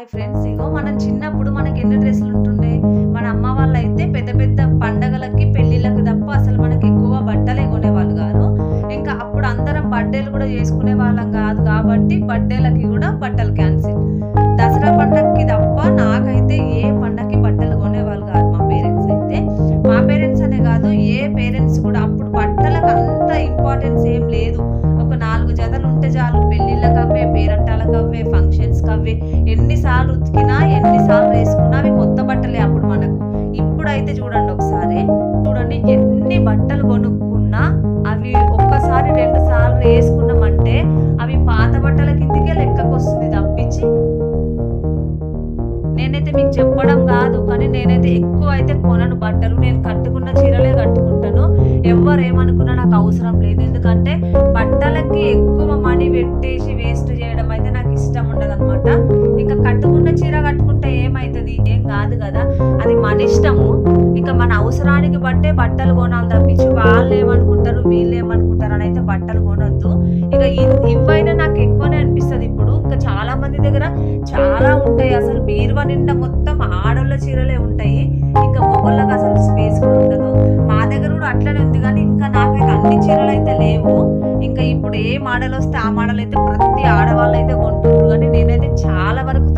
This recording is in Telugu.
హాయ్ ఫ్రెండ్స్, ఇగో మనం చిన్నప్పుడు మనకి ఎన్ని డ్రెస్సులు ఉంటుండే. మన అమ్మ వాళ్ళైతే పెద్ద పెద్ద పండగలకి పెళ్ళిళ్ళకి తప్ప అసలు మనకి ఎక్కువ బట్టలే కొనేవాళ్ళు కాదు. ఇంకా అప్పుడు అందరం బర్త్డేలు కూడా చేసుకునే వాళ్ళం కాదు కాబట్టి బర్త్డేలకి కూడా బట్టలు క్యాన్సిల్. దసరా పండగకి తప్ప నాకైతే ఏ పండగకి బట్టలు కొనేవాళ్ళు కాదు మా పేరెంట్స్ అయితే. మా పేరెంట్స్ అనే కాదు, ఏ పేరెంట్స్ కూడా అప్పుడు బట్టలకు అంత ఇంపార్టెన్స్ ఏం లేదు. ఒక 4 జతలు ఉంటే చాలు, పెళ్ళిళ్ళకి అవే, పేరంటాలకు అవే, ఫంక్షన్స్కి అవే. ఎన్నిసార్లు ఉతికినా ఎన్నిసార్లు వేసుకున్నా అవి కొత్త బట్టలే అప్పుడు మనకు. ఇప్పుడైతే చూడండి, ఒకసారి చూడండి, ఎన్ని బట్టలు కొనుక్కున్నా అవి ఒక్కసారి 2 సార్లు వేసుకున్నామంటే అవి పాత బట్టల కిందికే లెక్కకు వస్తుంది తప్పించి. నేనైతే మీకు చెప్పడం కాదు, కానీ నేనైతే ఎక్కువ అయితే కొనను బట్టలు. నేను కట్టుకున్న చీరలే కట్టుకుంటాను. ఎవరు ఏమనుకున్నా నాకు అవసరం లేదు. ఎందుకంటే బట్టలకి ఎక్కువ మనీ పెట్టేసి వేస్ట్ చేయడం అయితే నాకు ఇష్టం ఉండదు అనమాట. ఇంకా కట్టుకున్న చీర కట్టుకుంటే ఏమవుతుంది, ఏం కాదు కదా, అది మన ఇష్టము. ఇంకా మన అవసరానికి బట్టే బట్టలు కొనాలి తప్పించి వాళ్ళు ఏమనుకుంటారు వీళ్ళు ఏమనుకుంటారు అని అయితే బట్టలు కొనొద్దు. ఇక ఇవైనా నాకు ఎక్కువనే అనిపిస్తుంది ఇప్పుడు. ఇంకా చాలా మంది దగ్గర చాలా ఉంటాయి, అసలు బీరువా నిండా మొత్తం ఆడోళ్ళ చీరలే ఉంటాయి. ఇంకా మొగళ్ళకి అసలు స్పేస్ కూడా ఉండదు. మా దగ్గర కూడా అట్లనే ఉంది, కానీ ఇంకా నాకైతే అన్ని చీరలు అయితే లేవు. ఇంకా ఇప్పుడు ఏ మోడల్ వస్తే ఆ మోడల్ అయితే ప్రతి ఆడవాళ్ళు అయితే కొంటున్నారు, కానీ నేనైతే చాలా వరకు